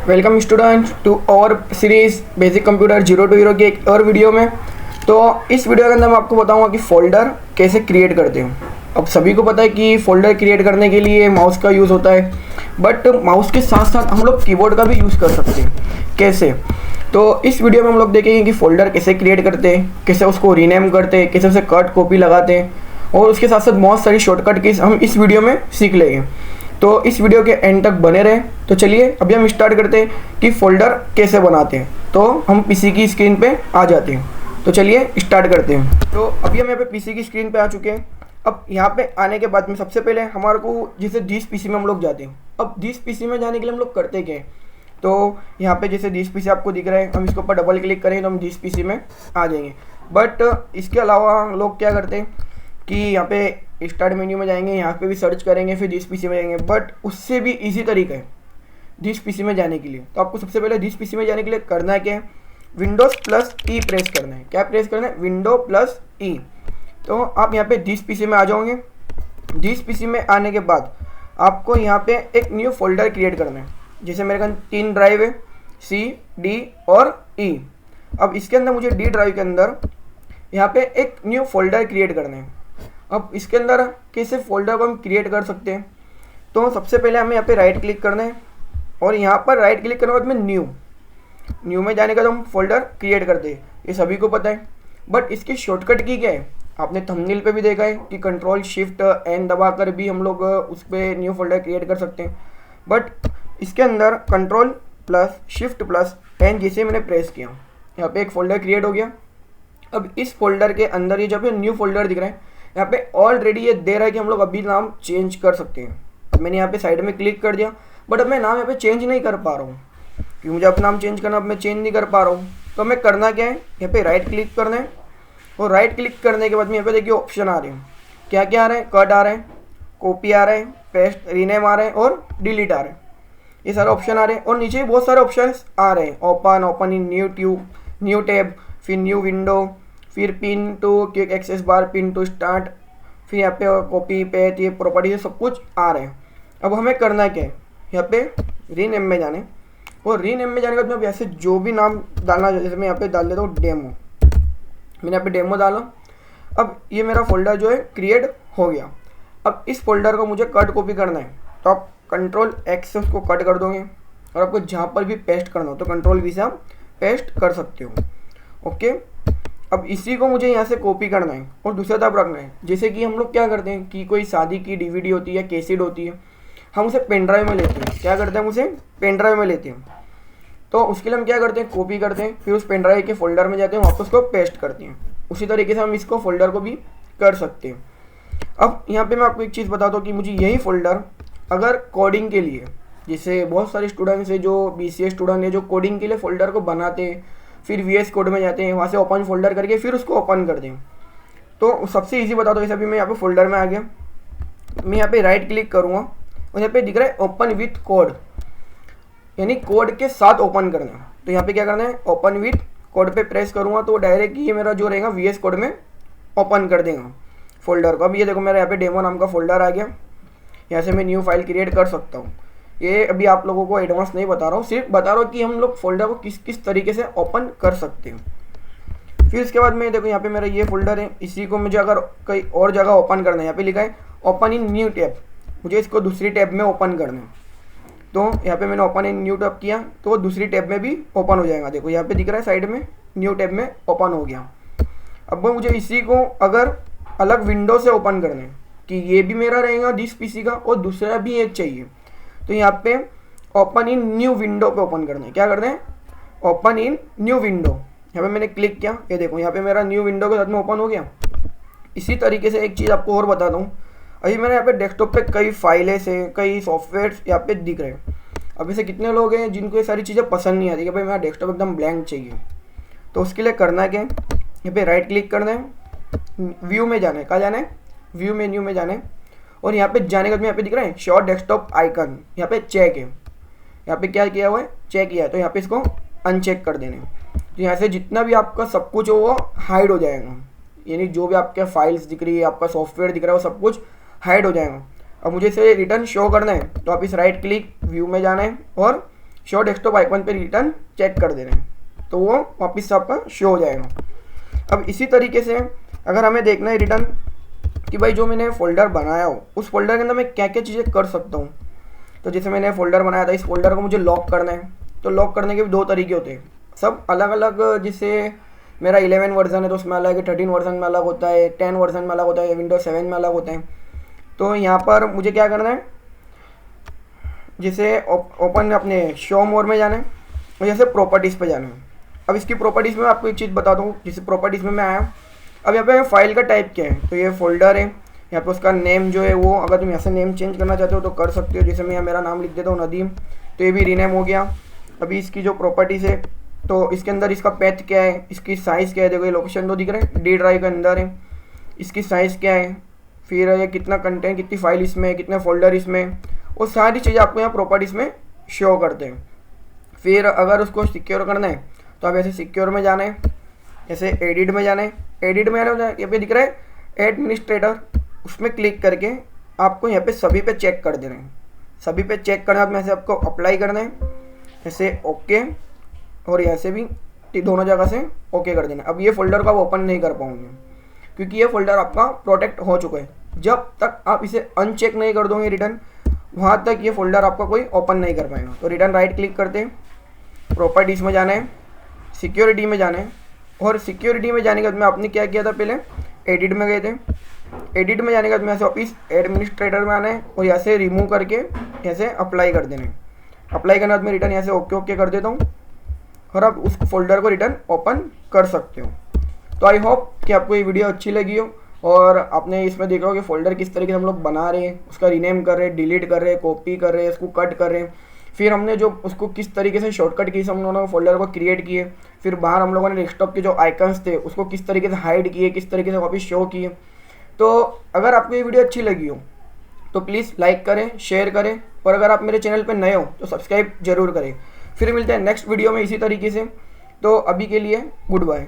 Welcome student to our series basic computer zero to hero की एक और video में। तो इस वीडियो के अंदर मैं आपको बताऊंगा कि फ़ोल्डर कैसे क्रिएट करते हैं। अब सभी को पता है कि फ़ोल्डर क्रिएट करने के लिए माउस का यूज़ होता है, बट माउस के साथ साथ हम लोग कीबोर्ड का भी यूज़ कर सकते हैं। कैसे? तो इस वीडियो में हम लोग देखेंगे कि फ़ोल्डर कैसे क्रिएट करते हैं, कैसे उसको रीनेम करते हैं, कैसे उसे कट कॉपी लगाते हैं, और उसके साथ साथ बहुत सारी शॉर्टकट कीज हम इस वीडियो में सीख लेंगे। तो इस वीडियो के एंड तक बने रहें। तो चलिए अभी हम स्टार्ट करते हैं कि फ़ोल्डर कैसे बनाते हैं। तो हम पीसी की स्क्रीन पे आ जाते हैं। तो चलिए स्टार्ट करते हैं। तो अभी हम यहाँ पे पीसी की स्क्रीन पे आ चुके हैं। अब यहाँ पे आने के बाद में सबसे पहले हमारे को जैसे दिस पीसी में हम लोग जाते हैं। अब दिस पीसी में जाने के लिए हम लोग करते क्या है, तो यहाँ पे जैसे दिस पीसी आपको दिख रहा है, हम इसके ऊपर डबल क्लिक करेंगे तो हम दिस पीसी में आ जाएंगे। बट इसके अलावा हम लोग क्या करते हैं कि यहाँ पे स्टार्ट मेन्यू में जाएंगे, यहाँ पे भी सर्च करेंगे, फिर दिस पीसी में जाएंगे। बट उससे भी इजी तरीका है दिस पीसी में जाने के लिए। तो आपको सबसे पहले दिस पीसी में जाने के लिए करना क्या है, विंडोज़ प्लस ई प्रेस करना है। क्या प्रेस करना है? विंडो प्लस ई। तो आप यहाँ पे दिस पीसी में आ जाओगे। दिस पीसी में आने के बाद आपको यहाँ पे एक न्यू फोल्डर क्रिएट करना है। जैसे मेरे पास 3 ड्राइव है, सी, डी और ई। अब इसके अंदर मुझे डी ड्राइव के अंदर यहाँ पे एक न्यू फोल्डर क्रिएट करना है। अब इसके अंदर कैसे फोल्डर को हम क्रिएट कर सकते हैं, तो सबसे पहले हमें यहाँ पे राइट क्लिक करना है, और यहाँ पर राइट क्लिक करने के बाद में न्यू में जाने का तो हम फोल्डर क्रिएट करते हैं, ये सभी को पता है। बट इसकी शॉर्टकट की क्या है, आपने थंबनेल पे भी देखा है कि कंट्रोल शिफ्ट एन दबाकर भी हम लोग उस पर न्यू फोल्डर क्रिएट कर सकते हैं। बट इसके अंदर control plus shift plus N जैसे मैंने प्रेस किया, यहाँ पे एक फ़ोल्डर क्रिएट हो गया। अब इस फोल्डर के अंदर ये जब न्यू फोल्डर दिख रहा है, यहाँ पे ऑलरेडी ये दे रहा है कि हम लोग अभी नाम चेंज कर सकते हैं। अब मैंने यहाँ पे साइड में क्लिक कर दिया, बट अब मैं नाम यहाँ पे चेंज नहीं कर पा रहा हूँ क्योंकि मुझे अपना नाम चेंज करना, अब मैं चेंज नहीं कर पा रहा हूँ। तो हमें करना क्या है, यहाँ पे राइट क्लिक करना है, और राइट क्लिक करने के बाद में यहाँ पे देखिए ऑप्शन आ रहे हैं। क्या क्या आ रहे हैं? कट आ रहे हैं, कॉपी आ रहे हैं, पेस्ट, रीनेम आ रहे हैं और डिलीट आ रहे हैं। ये सारे ऑप्शन आ रहे हैं, और नीचे भी बहुत सारे ऑप्शन आ रहे हैं। ओपन इन न्यू टैब, फिर न्यू विंडो, फिर pin to quick access bar, pin to start, फिर यहाँ पे कॉपी पेस्ट, ये प्रॉपर्टी सब कुछ आ रहे हैं। अब हमें करना क्या है, यहाँ पे रीनेम में जाने, और रीनेम में जाने के बाद मैं ऐसे जो भी नाम डालना, जैसे मैं यहाँ पे डाल देता हूँ डेमो। मैंने यहाँ पे डेमो डाला। अब ये मेरा फोल्डर जो है क्रिएट हो गया। अब इस फोल्डर को मुझे कट कॉपी करना है, तो आप कंट्रोल एक्स से उसको कट कर दोगे, और आपको जहाँ पर भी पेस्ट करना हो तो कंट्रोल वी से आप पेस्ट कर सकते हो। ओके, अब इसी को मुझे यहाँ से कॉपी करना है और दूसरी तरफ रखना है। जैसे कि हम लोग क्या करते हैं कि कोई शादी की डीवीडी होती है या कैसेट होती है, हम उसे पेन ड्राइव में लेते हैं। क्या करते हैं? हम उसे पेन ड्राइव में लेते हैं। तो उसके लिए हम क्या करते हैं, कॉपी करते हैं, फिर उस पेन ड्राइव के फोल्डर में जाते हैं, वापस उसको पेस्ट करते हैं। उसी तरीके से हम इसको फोल्डर को भी कर सकते हैं। अब यहाँ पर मैं आपको एक चीज़ बता दूँ कि मुझे यही फोल्डर अगर कोडिंग के लिए, जैसे बहुत सारे स्टूडेंट्स हैं जो BCA स्टूडेंट है जो कोडिंग के लिए फ़ोल्डर को बनाते हैं, फिर VS कोड में जाते हैं, वहाँ से ओपन फोल्डर करके फिर उसको ओपन कर दें। तो सबसे इजी बता दो, जैसे अभी मैं यहाँ पे फोल्डर में आ गया, मैं यहाँ पे राइट क्लिक करूँगा और यहाँ पे दिख रहा है ओपन विथ कोड, यानी कोड के साथ ओपन करना। तो यहाँ पे क्या करना है, ओपन विथ कोड पे प्रेस करूँगा तो डायरेक्ट ये मेरा जो रहेगा VS कोड में ओपन कर देगा फोल्डर को। अब ये देखो मेरा यहाँ पे डेमो नाम का फोल्डर आ गया, यहाँ से मैं न्यू फाइल क्रिएट कर सकता हूँ। ये अभी आप लोगों को एडवांस नहीं बता रहा हूँ, सिर्फ बता रहा हूँ कि हम लोग फोल्डर को किस किस तरीके से ओपन कर सकते हैं। फिर इसके बाद में देखो यहाँ पे मेरा ये फोल्डर है, इसी को मुझे अगर कहीं और जगह ओपन करना है, यहाँ पे लिखा है ओपन इन न्यू टैब, मुझे इसको दूसरी टैब में ओपन करना है। तो यहाँ पे मैंने ओपन इन न्यू टैब किया तो दूसरी टैब में भी ओपन हो जाएगा। देखो यहाँ पे दिख रहा है साइड में न्यू टैब में ओपन हो गया। अब मुझे इसी को अगर अलग विंडो से ओपन करना है कि ये भी मेरा रहेगा दिस पीसी का और दूसरा भी एक चाहिए, तो यहाँ पे ओपन इन न्यू विंडो पे ओपन करना है। क्या करना है? Open in new window. यहाँ पे मैंने क्लिक किया, ये देखो यहाँ पे मेरा न्यू विंडो के साथ में ओपन हो गया। इसी तरीके से एक चीज़ आपको और बता दूँ, अभी मेरे यहाँ पे डेस्कटॉप पे कई फाइलें से कई सॉफ्टवेयर यहाँ पे दिख रहे हैं। अब ऐसे कितने लोग हैं जिनको ये सारी चीज़ें पसंद नहीं आती कि भाई मेरा डेस्कटॉप एकदम ब्लैंक चाहिए। तो उसके लिए करना क्या है, यहाँ पे राइट क्लिक करना है, व्यू में जाना है। कहाँ जाना है? व्यू मेन्यू में जाना है, और यहाँ पे जाने के बाद यहाँ पे दिख रहा है शो डेस्कटॉप आइकन, यहाँ पे चेक है। यहाँ पे क्या किया हुआ है? चेक किया है। तो यहाँ पे इसको अनचेक कर देना है। तो यहाँ से जितना भी आपका सब कुछ हो वो हाइड हो जाएगा, यानी जो भी आपके फाइल्स दिख रही है, आपका सॉफ्टवेयर दिख रहा है, वो सब कुछ हाइड हो जाएगा। अब मुझे इसे रिटर्न शो करना है तो आप इस राइट क्लिक व्यू में जाना है और शो डेस्कटॉप आइकन पे रिटर्न चेक कर देना है, तो वो वापस से आपका शो हो जाएगा। अब इसी तरीके से अगर हमें देखना है रिटर्न कि भाई जो मैंने फोल्डर बनाया हो उस फोल्डर के अंदर मैं क्या क्या चीज़ें कर सकता हूँ, तो जैसे मैंने फोल्डर बनाया था, इस फोल्डर को मुझे लॉक करना है, तो लॉक करने के भी 2 तरीके होते हैं, सब अलग अलग। जैसे मेरा 11 वर्जन है तो उसमें अलग है, 13 वर्जन में अलग होता है, 10 वर्जन में अलग होता है, विंडोज 7 में अलग होता है। तो यहाँ पर मुझे क्या करना है, जैसे ओपन अपने शो मोर में जाना है और जैसे प्रॉपर्टीज़ पे जाना है। अब इसकी प्रॉपर्टीज़ में आपको एक चीज़ बता दूँ, जैसे प्रॉपर्टीज़ में मैं आया, अब यहाँ पे फाइल का टाइप क्या है, तो ये फोल्डर है, यहाँ पे उसका नेम जो है वो अगर तुम यहाँ से नेम चेंज करना चाहते हो तो कर सकते हो। जैसे मैं यहाँ मेरा नाम लिख देता हूँ नदीम, तो ये भी रीनेम हो गया। अभी इसकी जो प्रॉपर्टीज़ है तो इसके अंदर इसका पैथ क्या है, इसकी साइज़ क्या है, देखो ये लोकेशन तो दिख रहा है, डी ड्राइव के अंदर है, इसकी साइज़ क्या है, फिर ये कितना कंटेंट, कितनी फाइल इसमें है, कितने फोल्डर इसमें, वो सारी चीज़ें आपको यहाँ प्रॉपर्टीज़ में शो करते हैं। फिर अगर उसको सिक्योर करना है तो आप ऐसे सिक्योर में जाना है, ऐसे एडिट में जाना है, एडिट में आना है, यहाँ पे दिख रहा है एडमिनिस्ट्रेटर, उसमें क्लिक करके आपको यहाँ पे सभी पे चेक कर देना है। सभी पे चेक करना है, ऐसे आपको अप्लाई करना है, ऐसे ओके, और यहाँ से भी दोनों जगह से ओके कर देना। अब ये फोल्डर को आप ओपन नहीं कर पाओगे क्योंकि ये फोल्डर आपका प्रोटेक्ट हो चुका है। जब तक आप इसे अनचेक नहीं कर दोगे रिटर्न, वहाँ तक ये फोल्डर आपका कोई ओपन नहीं कर पाएगा। तो रिटर्न राइट क्लिक करते हैं, प्रॉपर्टीज़ में जाना है, सिक्योरिटी में जाना है, और सिक्योरिटी में जाने के बाद में आपने क्या किया था, पहले एडिट में गए थे, एडिट में जाने के बाद में ऐसे ऑफिस एडमिनिस्ट्रेटर में आना है और यहाँ से रिमूव करके ऐसे अप्लाई कर देना है। अप्लाई करने के बाद में रिटर्न यहाँ से ओके ओके कर देता हूँ और आप उस फोल्डर को रिटर्न ओपन कर सकते हो। तो आई होप कि आपको ये वीडियो अच्छी लगी हो और आपने इसमें देखा हो कि फोल्डर किस तरीके से हम लोग बना रहे हैं, उसका रीनेम कर रहे हैं, डिलीट कर रहे हैं, कॉपी कर रहे हैं, उसको कट कर रहे हैं, फिर हमने जो उसको किस तरीके से शॉर्टकट की हम लोगों ने फोल्डर को क्रिएट किए, फिर बाहर हम लोगों ने डेस्कटॉप के जो आइकन्स थे उसको किस तरीके से हाइड किए, किस तरीके से वापस शो किए। तो अगर आपको ये वीडियो अच्छी लगी हो तो प्लीज़ लाइक करें, शेयर करें, और अगर आप मेरे चैनल पर नए हो तो सब्सक्राइब जरूर करें। फिर मिलते हैं नेक्स्ट वीडियो में इसी तरीके से। तो अभी के लिए गुड बाय।